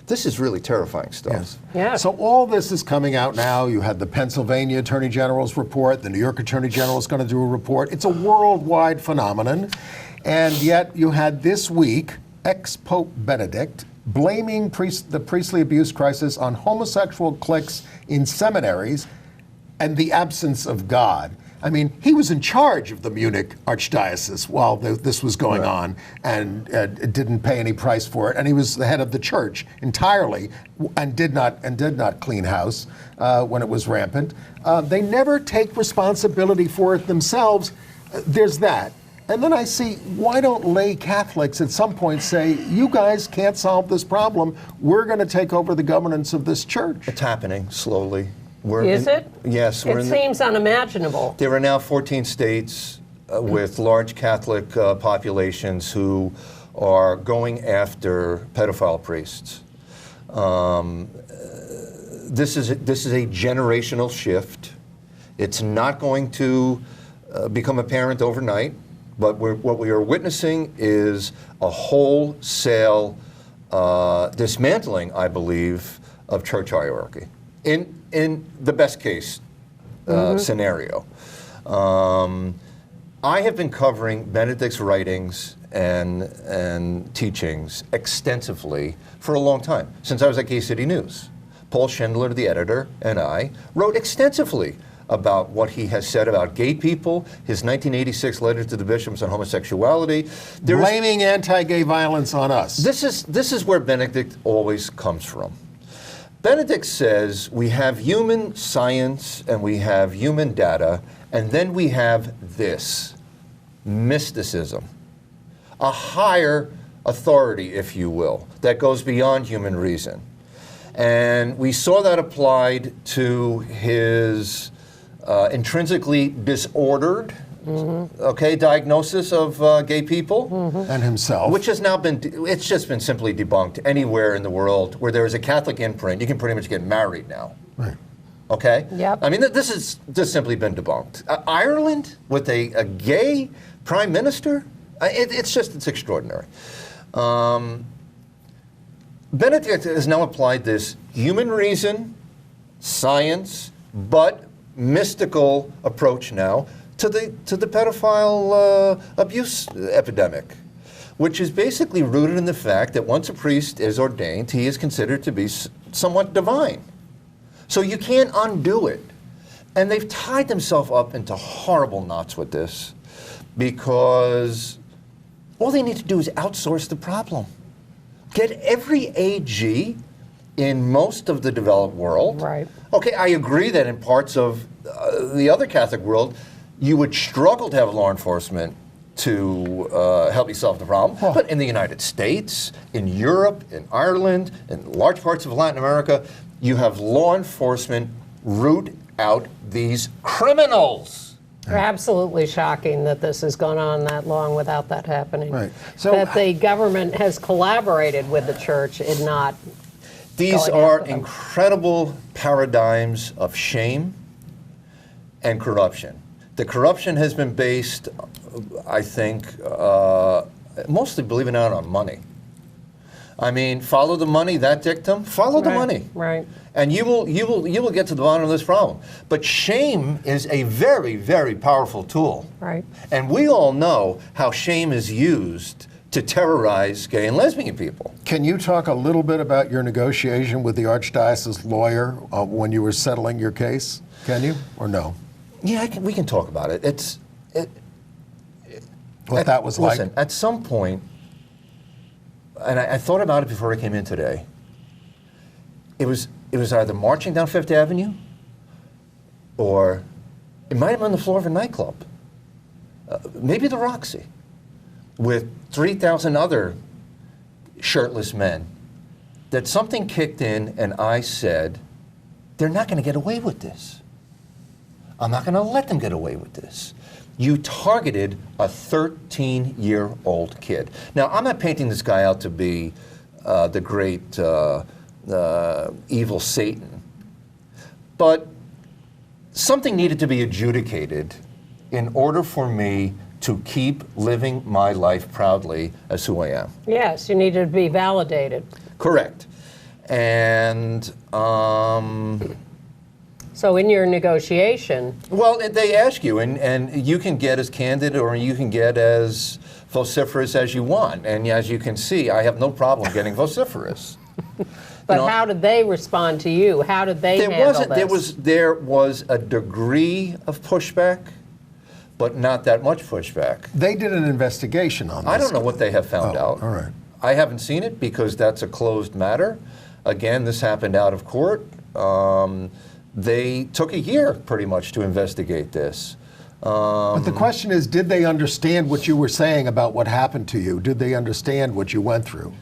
Speaker 5: this is really terrifying stuff.
Speaker 2: Yes.
Speaker 3: Yeah.
Speaker 2: So all this is coming out now. You had the Pennsylvania Attorney General's report. The New York Attorney General is going to do a report. It's a worldwide phenomenon. And yet you had this week ex-Pope Benedict blaming the priestly abuse crisis on homosexual cliques in seminaries and the absence of God. I mean, he was in charge of the Munich Archdiocese while this was going on, and didn't pay any price for it. And he was the head of the church entirely, and did not clean house when it was rampant. They never take responsibility for it themselves. There's that. And then I see, why don't lay Catholics at some point say, you guys can't solve this problem, we're going to take over the governance of this church?
Speaker 5: It's happening slowly.
Speaker 3: Is it?
Speaker 5: Yes.
Speaker 3: It seems unimaginable.
Speaker 5: There are now 14 states with large Catholic populations who are going after pedophile priests. This is a generational shift. It's not going to become apparent overnight. But what we are witnessing is a wholesale dismantling, I believe, of church hierarchy in the best case scenario. I have been covering Benedict's writings and teachings extensively for a long time, since I was at Gay City News. Paul Schindler, the editor, and I wrote extensively about what he has said about gay people, his 1986 letter to the bishops on homosexuality.
Speaker 2: Blaming anti-gay violence on us.
Speaker 5: This is where Benedict always comes from. Benedict says we have human science and we have human data, and then we have this, mysticism, a higher authority, if you will, that goes beyond human reason. And we saw that applied to his intrinsically disordered, diagnosis of gay people.
Speaker 2: And himself.
Speaker 5: Which has now it's just been simply debunked anywhere in the world where there is a Catholic imprint. You can pretty much get married now.
Speaker 2: Right.
Speaker 5: Okay?
Speaker 3: Yep.
Speaker 5: I mean, this has just simply been debunked. Ireland with a gay prime minister? It's extraordinary. Benedict has now applied this human reason, science, but mystical approach now to the pedophile abuse epidemic, which is basically rooted in the fact that once a priest is ordained, he is considered to be somewhat divine. So you can't undo it. And they've tied themselves up into horrible knots with this, because all they need to do is outsource the problem. Get every AG in most of the developed world.
Speaker 3: Right.
Speaker 5: Okay, I agree that in parts of the other Catholic world, you would struggle to have law enforcement to help you solve the problem.
Speaker 2: Huh.
Speaker 5: But in the United States, in Europe, in Ireland, in large parts of Latin America, you have law enforcement root out these criminals.
Speaker 3: Absolutely shocking that this has gone on that long without that happening.
Speaker 2: Right. So
Speaker 3: that the government has collaborated with the church in not.
Speaker 5: These
Speaker 3: going
Speaker 5: are
Speaker 3: after them.
Speaker 5: incredible paradigms of shame and corruption. The corruption has been based, I think, mostly, believe it or not, on money. I mean, follow the money, that dictum, follow the money.
Speaker 3: Right.
Speaker 5: And you will get to the bottom of this problem. But shame is a very, very powerful tool.
Speaker 3: Right.
Speaker 5: And we all know how shame is used to terrorize gay and lesbian people.
Speaker 2: can you talk a little bit about your negotiation with the Archdiocese lawyer when you were settling your case? Can you, or no?
Speaker 5: Yeah, we can talk about it.
Speaker 2: What that was like?
Speaker 5: Listen, at some point, and I thought about it before I came in today, it was either marching down Fifth Avenue, or it might have been on the floor of a nightclub, maybe the Roxy, with 3,000 other shirtless men, that something kicked in and I said, they're not going to get away with this. I'm not going to let them get away with this. You targeted a 13-year-old kid. Now, I'm not painting this guy out to be the great evil Satan, but something needed to be adjudicated in order for me to keep living my life proudly as who I am.
Speaker 3: Yes, you needed to be validated.
Speaker 5: Correct. And
Speaker 3: So in your negotiation,
Speaker 5: Well, they ask you, and you can get as candid or you can get as vociferous as you want. And as you can see, I have no problem getting vociferous.
Speaker 3: but how did they respond to you? How did they handle this?
Speaker 5: There was a degree of pushback, but not that much pushback.
Speaker 2: They did an investigation on this.
Speaker 5: I don't know what they have found out.
Speaker 2: All right.
Speaker 5: I haven't seen it because that's a closed matter. Again, this happened out of court. They took a year pretty much to investigate this.
Speaker 2: But the question is, did they understand what you were saying about what happened to you? Did they understand what you went through?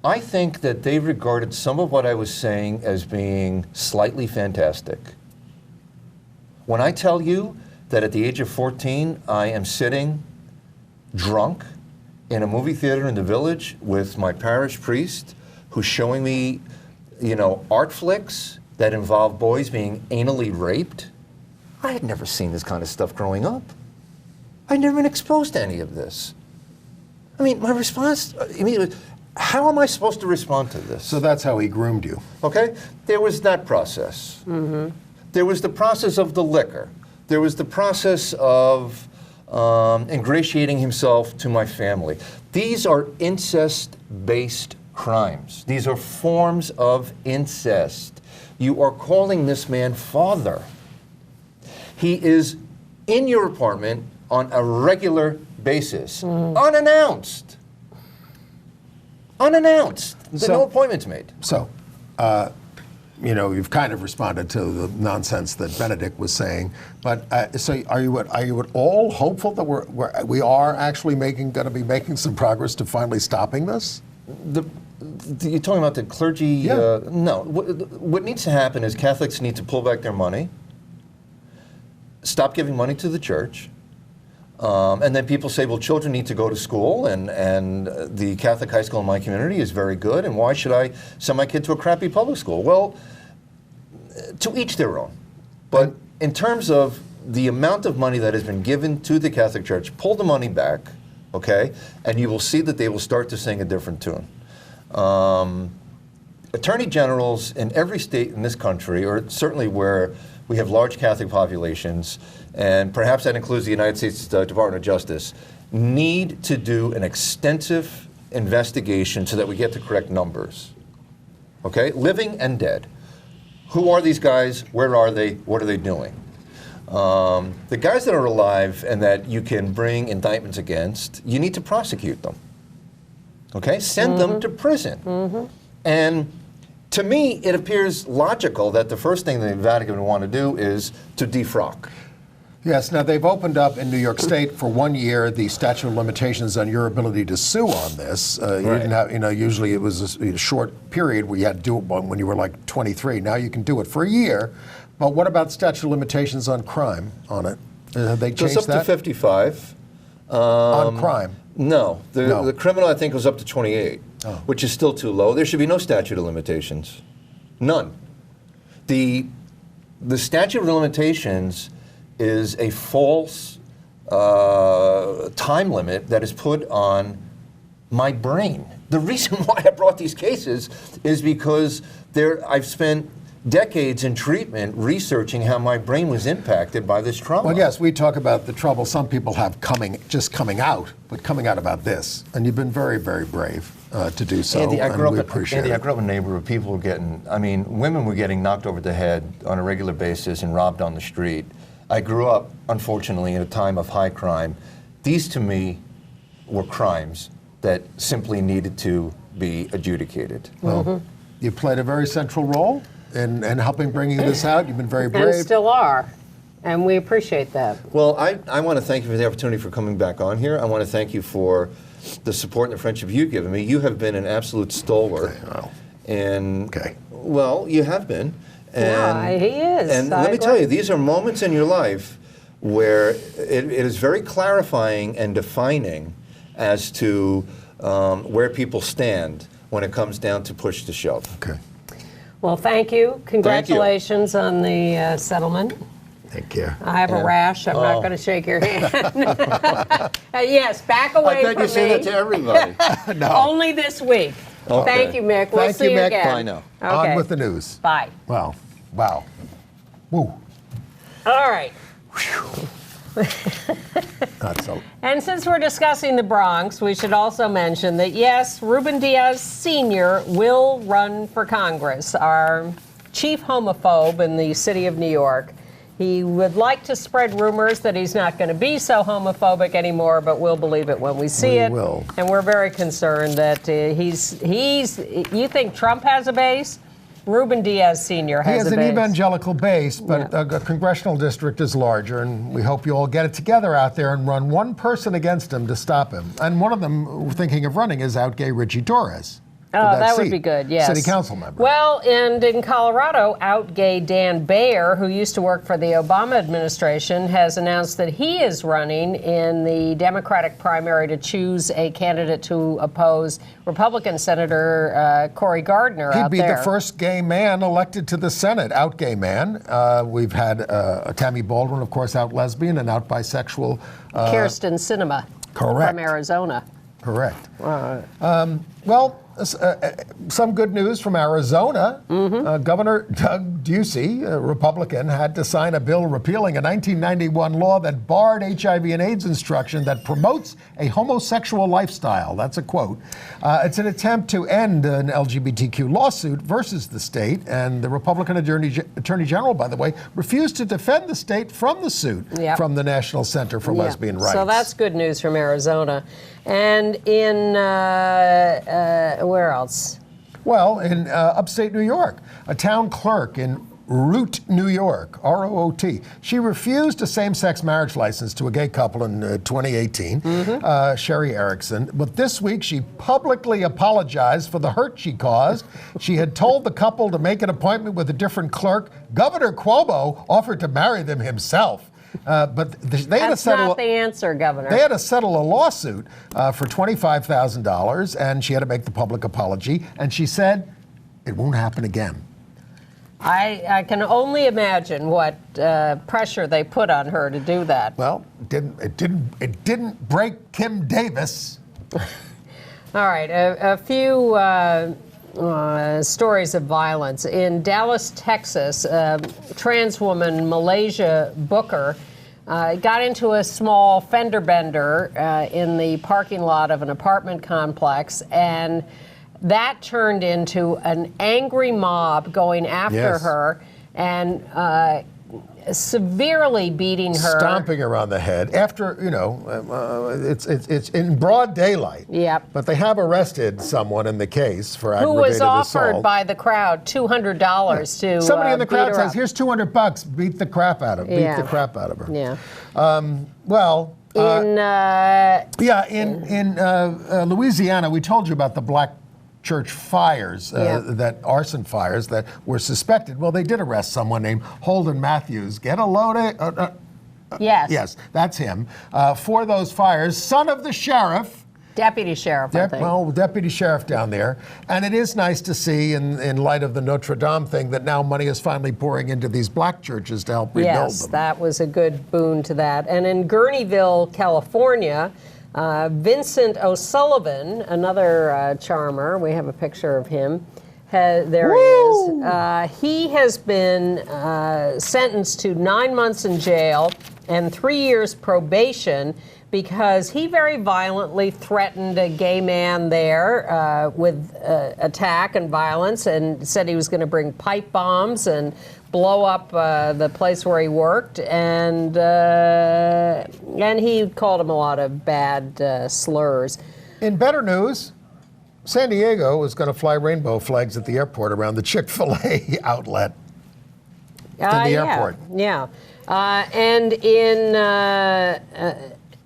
Speaker 5: I think that they regarded some of what I was saying as being slightly fantastic. When I tell you that at the age of 14, I am sitting drunk in a movie theater in the Village with my parish priest who's showing me, art flicks that involve boys being anally raped. I had never seen this kind of stuff growing up. I'd never been exposed to any of this. I mean, my response immediately was, how am I supposed to respond to this?
Speaker 2: So that's how he groomed you.
Speaker 5: Okay? There was that process. Mm-hmm. There was the process of the liquor. There was the process of ingratiating himself to my family. These are incest-based crimes. These are forms of incest. You are calling this man father. He is in your apartment on a regular basis, unannounced. Unannounced. No appointments made.
Speaker 2: So, you've kind of responded to the nonsense that Benedict was saying, but so are you at all hopeful that we are actually going to be making some progress to finally stopping this?
Speaker 5: You're talking about the clergy?
Speaker 2: Yeah.
Speaker 5: No. What needs to happen is Catholics need to pull back their money, stop giving money to the church, and then people say, well, children need to go to school, and the Catholic high school in my community is very good, and why should I send my kid to a crappy public school? Well, to each their own. But in terms of the amount of money that has been given to the Catholic Church, pull the money back, okay, and you will see that they will start to sing a different tune. Attorney generals in every state in this country, or certainly where we have large Catholic populations, and perhaps that includes the United States Department of Justice, need to do an extensive investigation so that we get the correct numbers. Okay? Living and dead. Who are these guys? Where are they? What are they doing? The guys that are alive and that you can bring indictments against, you need to prosecute them. Okay? Send them to prison. And to me, it appears logical that the first thing the Vatican would want to do is to defrock.
Speaker 2: Yes, now they've opened up in New York State for 1 year the statute of limitations on your ability to sue on this. You didn't have, usually it was a short period where you had to do it when you were like 23. Now you can do it for a year. But what about statute of limitations on crime on it? Have they changed
Speaker 5: It's up
Speaker 2: that?
Speaker 5: to 55.
Speaker 2: On crime?
Speaker 5: No. The criminal, I think, was up to 28, which is still too low. There should be no statute of limitations. None. The statute of limitations is a false time limit that is put on my brain. The reason why I brought these cases is because I've spent decades in treatment researching how my brain was impacted by this trauma.
Speaker 2: Well, yes, we talk about the trouble some people have coming out, but coming out about this. And you've been very, very brave to do so.
Speaker 5: Andy, I grew up
Speaker 2: appreciate
Speaker 5: I grew up in a neighborhood where people were women were getting knocked over the head on a regular basis and robbed on the street. I grew up, unfortunately, in a time of high crime. These, to me, were crimes that simply needed to be adjudicated.
Speaker 2: Well, you played a very central role in helping bringing this out. You've been very brave.
Speaker 3: and still are, and we appreciate that.
Speaker 5: Well, I want to thank you for the opportunity for coming back on here. I want to thank you for the support and the friendship you've given me. You have been an absolute stalwart. Well, you have been. And,
Speaker 3: he is.
Speaker 5: And let me tell you, these are moments in your life where it is very clarifying and defining as to where people stand when it comes down to push to shove.
Speaker 2: Okay.
Speaker 3: Well, thank you. Congratulations on the settlement.
Speaker 2: Thank you.
Speaker 3: I have a rash. I'm not going to shake your hand. Yes, back away from me.
Speaker 5: I thought you said that to everybody.
Speaker 2: No.
Speaker 3: Only this week.
Speaker 5: Okay.
Speaker 3: Thank you, Mick. We'll
Speaker 2: Thank
Speaker 3: see
Speaker 2: you,
Speaker 3: you
Speaker 2: Mick.
Speaker 3: again.
Speaker 5: Bye now.
Speaker 3: Okay.
Speaker 2: On with the news.
Speaker 3: Bye.
Speaker 2: Wow. Woo.
Speaker 3: All right.
Speaker 2: Not so.
Speaker 3: And since we're discussing the Bronx, we should also mention that, yes, Ruben Diaz Sr. will run for Congress, our chief homophobe in the city of New York. He would like to spread rumors that he's not going to be so homophobic anymore, but we'll believe it when we see it.
Speaker 2: Will.
Speaker 3: And we're very concerned that he's. You think Trump has a base? Ruben Diaz Sr. has a base.
Speaker 2: He has an evangelical base, but a congressional district is larger, and we hope you all get it together out there and run one person against him to stop him. And one of them thinking of running is out gay Richie Torres.
Speaker 3: Oh, that would be good, yes.
Speaker 2: City council member.
Speaker 3: Well, and in Colorado, out gay Dan Bayer, who used to work for the Obama administration, has announced that he is running in the Democratic primary to choose a candidate to oppose Republican Senator Cory Gardner
Speaker 2: He'd
Speaker 3: out
Speaker 2: be
Speaker 3: there.
Speaker 2: the first gay man elected to the Senate, out gay man. We've had Tammy Baldwin, of course, out lesbian and out bisexual.
Speaker 3: Kirsten Sinema.
Speaker 2: Correct.
Speaker 3: From Arizona.
Speaker 2: Correct. Well, some good news from Arizona. Governor Doug Ducey, a Republican, had to sign a bill repealing a 1991 law that barred HIV and AIDS instruction that promotes a homosexual lifestyle. That's a quote. It's an attempt to end an LGBTQ lawsuit versus the state, and the Republican Attorney General, by the way, refused to defend the state from the suit from the National Center for Lesbian Rights.
Speaker 3: So that's good news from Arizona. And in, where else?
Speaker 2: Well, in upstate New York, a town clerk in Root, New York, R-O-O-T. She refused a same-sex marriage license to a gay couple in 2018, Sherry Erickson. But this week, she publicly apologized for the hurt she caused. She had told the couple to make an appointment with a different clerk. Governor Cuomo offered to marry them himself. But they had to settle.
Speaker 3: That's not the answer, Governor.
Speaker 2: They had to settle a lawsuit for $25,000, and she had to make the public apology. And she said, "It won't happen again."
Speaker 3: I can only imagine what pressure they put on her to do that.
Speaker 2: Well, it didn't break Kim Davis.
Speaker 3: All right, a few stories of violence. In Dallas, Texas, trans woman Malaysia Booker got into a small fender bender in the parking lot of an apartment complex, and that turned into an angry mob going after her and severely beating her.
Speaker 2: Stomping her on the head after, it's in broad daylight.
Speaker 3: Yep.
Speaker 2: But they have arrested someone in the case for
Speaker 3: Who
Speaker 2: aggravated
Speaker 3: was offered
Speaker 2: assault.
Speaker 3: by the crowd $200 to
Speaker 2: Somebody in the
Speaker 3: beat
Speaker 2: crowd
Speaker 3: her
Speaker 2: says,
Speaker 3: up.
Speaker 2: "Here's $200. Beat the crap out of her."
Speaker 3: Yeah.
Speaker 2: Beat the crap out of her.
Speaker 3: Yeah.
Speaker 2: In Louisiana, we told you about the black church fires, that arson fires that were suspected. Well, they did arrest someone named Holden Matthews. Get a load of...
Speaker 3: Yes.
Speaker 2: Yes, that's him. For those fires, son of the sheriff.
Speaker 3: Deputy sheriff, I think.
Speaker 2: Well, deputy sheriff down there. And it is nice to see, in light of the Notre Dame thing, that now money is finally pouring into these black churches to help rebuild them.
Speaker 3: Yes, that was a good boon to that. And in Gurneyville, California, Vincent O'Sullivan, another charmer, we have a picture of him. There he is. He has been sentenced to 9 months in jail and 3 years probation because he very violently threatened a gay man there with attack and violence, and said he was going to bring pipe bombs and blow up the place where he worked, and he called him a lot of bad slurs.
Speaker 2: In better news, San Diego is going to fly rainbow flags at the airport around the Chick-fil-A outlet in the airport.
Speaker 3: Yeah.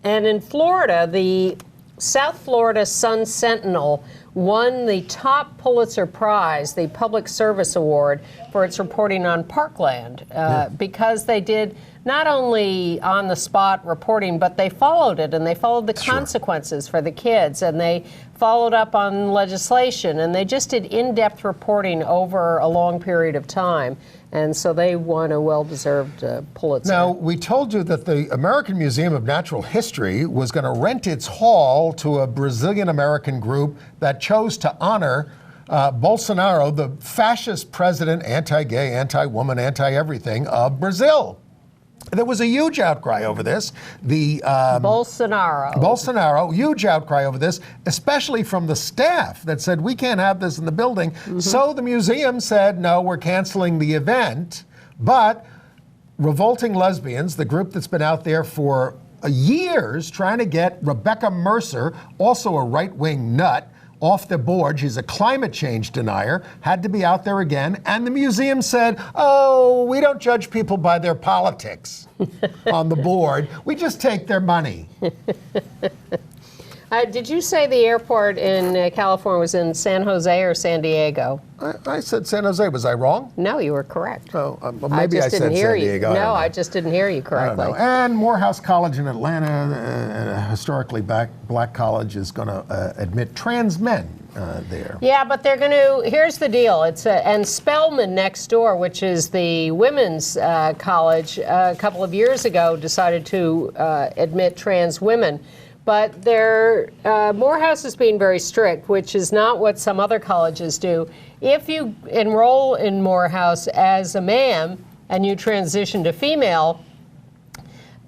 Speaker 3: And in Florida, the South Florida Sun Sentinel won the top Pulitzer Prize, the Public Service Award, for its reporting on Parkland, because they did not only on-the-spot reporting, but they followed it, and they followed the consequences for the kids, and they followed up on legislation, and they just did in-depth reporting over a long period of time. And so they won a well-deserved Pulitzer.
Speaker 2: Now, we told you that the American Museum of Natural History was going to rent its hall to a Brazilian-American group that chose to honor Bolsonaro, the fascist president, anti-gay, anti-woman, anti-everything of Brazil. There was a huge outcry over this. The
Speaker 3: Bolsonaro,
Speaker 2: huge outcry over this, especially from the staff that said, we can't have this in the building. So the museum said, no, we're canceling the event. But Revolting Lesbians, the group that's been out there for years trying to get Rebecca Mercer, also a right-wing nut, off the board. She's a climate change denier, had to be out there again. And the museum said, oh, we don't judge people by their politics on the board. We just take their money.
Speaker 3: Did you say the airport in California was in San Jose or San Diego?
Speaker 2: I said San Jose. Was I wrong?
Speaker 3: No, you were correct.
Speaker 2: Oh, maybe I said San Diego.
Speaker 3: No, I just didn't hear you correctly.
Speaker 2: And Morehouse College in Atlanta, a historically black college, is going to admit trans men there.
Speaker 3: Yeah, but they're going to, here's the deal. And Spelman next door, which is the women's college, a couple of years ago decided to admit trans women. But Morehouse is being very strict, which is not what some other colleges do. If you enroll in Morehouse as a man and you transition to female,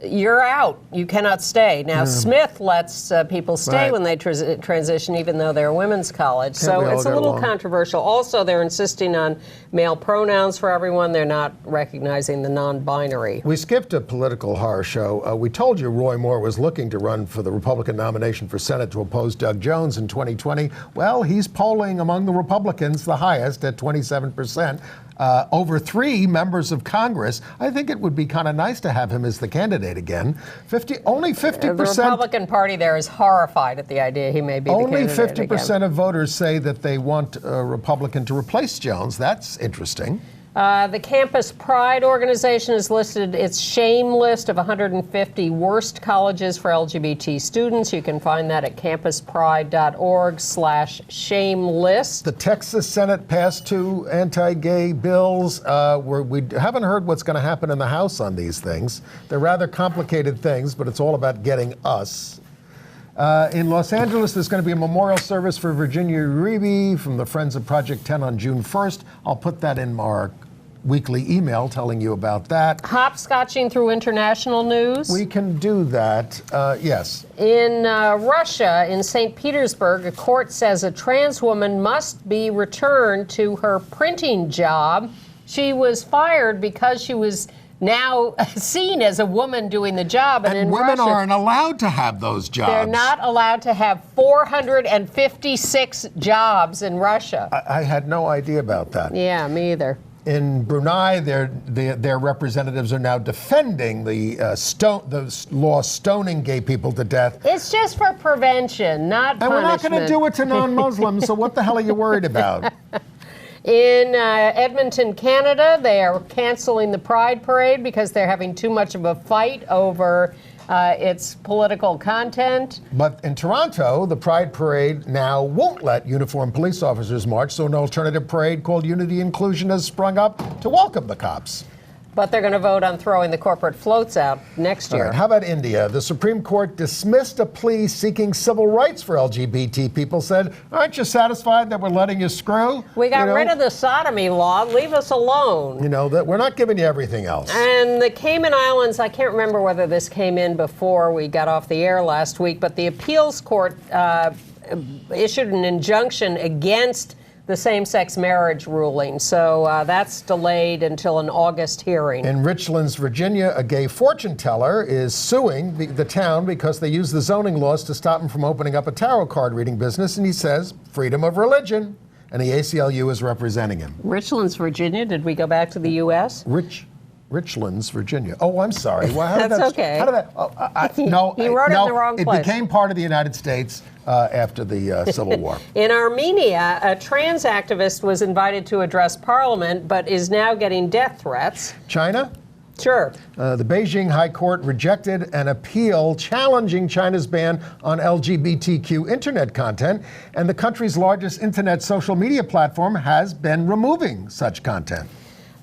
Speaker 3: you're out. You cannot stay. Now, Smith lets people stay when they transition, even though they're a women's college. So it's a little controversial. Also, they're insisting on male pronouns for everyone. They're not recognizing the non-binary.
Speaker 2: We skipped a political horror show. We told you Roy Moore was looking to run for the Republican nomination for Senate to oppose Doug Jones in 2020. Well, he's polling among the Republicans the highest at 27%. Over 3 members of Congress. I think it would be kind of nice to have him as the candidate again. Only 50%.
Speaker 3: The Republican Party there is horrified at the idea he may be the candidate
Speaker 2: Only 50%
Speaker 3: again.
Speaker 2: of voters say that they want a Republican to replace Jones. That's interesting.
Speaker 3: The Campus Pride organization has listed its shame list of 150 worst colleges for LGBT students. You can find that at campuspride.org/shame list.
Speaker 2: The Texas Senate passed 2 anti-gay bills. We haven't heard what's going to happen in the House on these things. They're rather complicated things, but it's all about getting us. In Los Angeles, there's going to be a memorial service for Virginia Uribe from the Friends of Project 10 on June 1st. I'll put that in our weekly email telling you about that.
Speaker 3: Hopscotching through international news.
Speaker 2: We can do that, yes.
Speaker 3: In Russia, in St. Petersburg, a court says a trans woman must be returned to her printing job. She was fired because she was now seen as a woman doing the job.
Speaker 2: And
Speaker 3: in
Speaker 2: women
Speaker 3: Russia,
Speaker 2: aren't allowed to have those jobs.
Speaker 3: They're not allowed to have 456 jobs in Russia.
Speaker 2: I had no idea about that.
Speaker 3: Yeah, me either.
Speaker 2: In Brunei, their representatives are now defending the law stoning gay people to death.
Speaker 3: It's just for prevention, not punishment.
Speaker 2: And we're not going to do it to non-Muslims, so what the hell are you worried about?
Speaker 3: In Edmonton, Canada, they are canceling the Pride Parade because they're having too much of a fight over its political content.
Speaker 2: But in Toronto, the Pride Parade now won't let uniformed police officers march, so an alternative parade called Unity Inclusion has sprung up to welcome the cops.
Speaker 3: But they're going to vote on throwing the corporate floats out next year.
Speaker 2: All right, how about India? The Supreme Court dismissed a plea seeking civil rights for LGBT people, said, aren't you satisfied that we're letting you screw?
Speaker 3: We got rid of the sodomy law. Leave us alone.
Speaker 2: You know, that we're not giving you everything else.
Speaker 3: And the Cayman Islands, I can't remember whether this came in before we got off the air last week, but the appeals court issued an injunction against the same-sex marriage ruling. So that's delayed until an August hearing.
Speaker 2: In Richlands, Virginia, a gay fortune teller is suing the town because they use the zoning laws to stop him from opening up a tarot card reading business, and he says, freedom of religion. And the ACLU is representing him.
Speaker 3: Richlands, Virginia. Did we go back to the U.S.?
Speaker 2: Richlands, Virginia. Oh, I'm sorry. Well, how did
Speaker 3: That's
Speaker 2: that,
Speaker 3: okay.
Speaker 2: How did that? No,
Speaker 3: He wrote it in the wrong place.
Speaker 2: It became part of the United States after the Civil War.
Speaker 3: In Armenia, a trans activist was invited to address parliament, but is now getting death threats.
Speaker 2: China?
Speaker 3: Sure.
Speaker 2: The Beijing High Court rejected an appeal challenging China's ban on LGBTQ internet content, and the country's largest internet social media platform has been removing such content.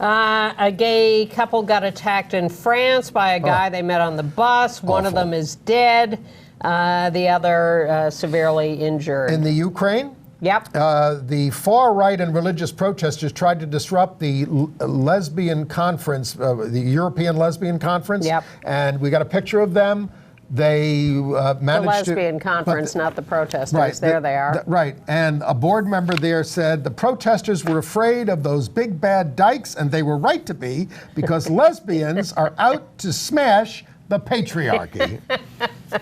Speaker 3: A gay couple got attacked in France by a guy they met on the bus. One of them is dead, the other severely injured.
Speaker 2: In the Ukraine,
Speaker 3: Yep.
Speaker 2: The far right and religious protesters tried to disrupt the lesbian conference, the European Lesbian Conference.
Speaker 3: Yep.
Speaker 2: And we got a picture of them. They managed
Speaker 3: The lesbian conference, not the protesters.
Speaker 2: Right,
Speaker 3: there they are.
Speaker 2: Right. And a board member there said the protesters were afraid of those big bad dykes, and they were right to be, because lesbians are out to smash the patriarchy.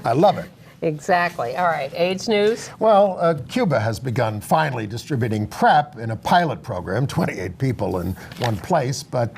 Speaker 2: I love it.
Speaker 3: Exactly. All right. AIDS news.
Speaker 2: Well, Cuba has begun finally distributing PrEP in a pilot program, 28 people in one place, but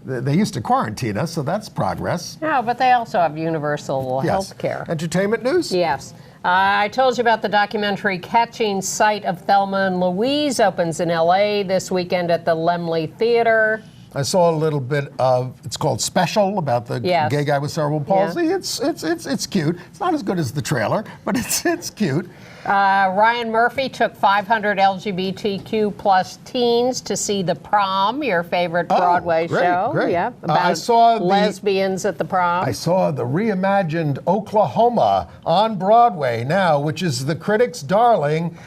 Speaker 2: they used to quarantine us, so that's progress.
Speaker 3: No, but they also have universal health care.
Speaker 2: Entertainment news?
Speaker 3: Yes. I told you about the documentary Catching Sight of Thelma and Louise, opens in L.A. this weekend at the Laemmle Theater.
Speaker 2: I saw a little bit of, it's called Special, about the gay guy with cerebral palsy.
Speaker 3: Yeah.
Speaker 2: It's cute. It's not as good as the trailer, but it's cute.
Speaker 3: Ryan Murphy took 500 LGBTQ plus teens to see The Prom, your favorite Broadway show.
Speaker 2: Great.
Speaker 3: Yeah, about
Speaker 2: I saw
Speaker 3: lesbians at the prom.
Speaker 2: I saw the reimagined Oklahoma on Broadway now, which is the critics' darling,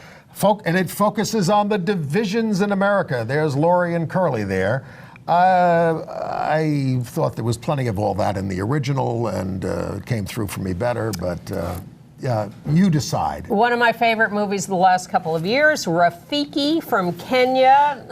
Speaker 2: and it focuses on the divisions in America. There's Lori and Curly there. I thought there was plenty of all that in the original, and it came through for me better, but you decide.
Speaker 3: One of my favorite movies the last couple of years, Rafiki from Kenya,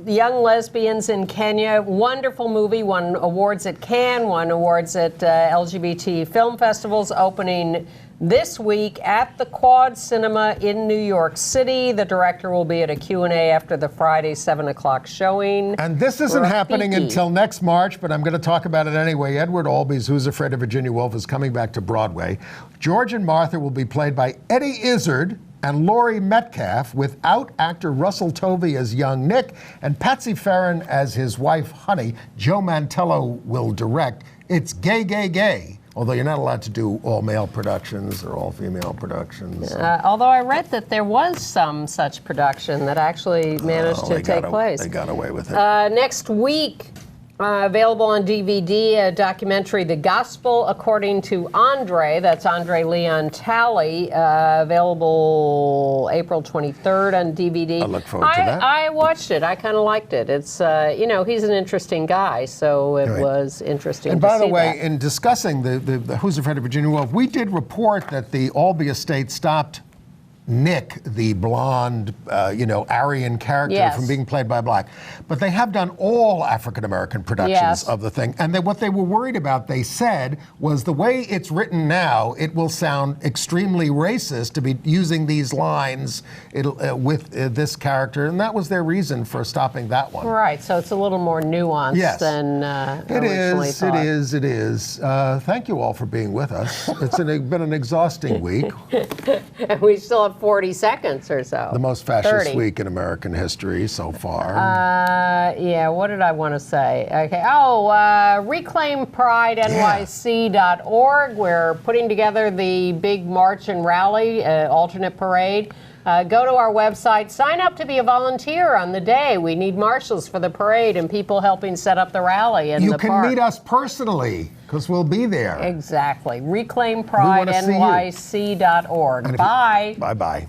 Speaker 3: young lesbians in Kenya. Wonderful movie, won awards at Cannes, won awards at LGBT film festivals, opening this week at the Quad Cinema in New York City. The director will be at a Q&A after the Friday 7 o'clock showing.
Speaker 2: And this isn't happening until next March, but I'm going to talk about it anyway. Edward Albee's Who's Afraid of Virginia Woolf is coming back to Broadway. George and Martha will be played by Eddie Izzard and Laurie Metcalf, without actor Russell Tovey as young Nick and Patsy Farron as his wife, Honey. Joe Mantello will direct. It's gay, gay, gay. Although you're not allowed to do all-male productions or all-female productions.
Speaker 3: Although I read that there was some such production that actually managed to take place.
Speaker 2: They got away with it.
Speaker 3: Next week, available on DVD, a documentary, The Gospel According to Andre. That's Andre Leon Talley, available April 23rd on DVD.
Speaker 2: I look forward to that.
Speaker 3: I watched it. I kind of liked it. It's, he's an interesting guy, so it was interesting to see that.
Speaker 2: And by the way, in discussing the Who's Afraid of Virginia Woolf, we did report that the Albee estate stopped Nick, the blonde, Aryan character, from being played by black. But they have done all African-American productions of the thing. And what they were worried about, they said, was the way it's written now, it will sound extremely racist to be using these lines with this character. And that was their reason for stopping that one.
Speaker 3: Right, so it's a little more nuanced than originally thought.
Speaker 2: It is. Thank you all for being with us. It's been an exhausting week.
Speaker 3: And we still have 40 seconds or so.
Speaker 2: The most fascist
Speaker 3: 30.
Speaker 2: week in American history so far.
Speaker 3: What did I want to say? Okay. ReclaimPrideNYC.org. We're putting together the big march and rally, alternate parade. Go to our website, sign up to be a volunteer on the day. We need marshals for the parade and people helping set up the rally in the park.
Speaker 2: You can meet us personally, because we'll be there.
Speaker 3: Exactly. ReclaimPrideNYC.org. Bye.
Speaker 2: Bye-bye.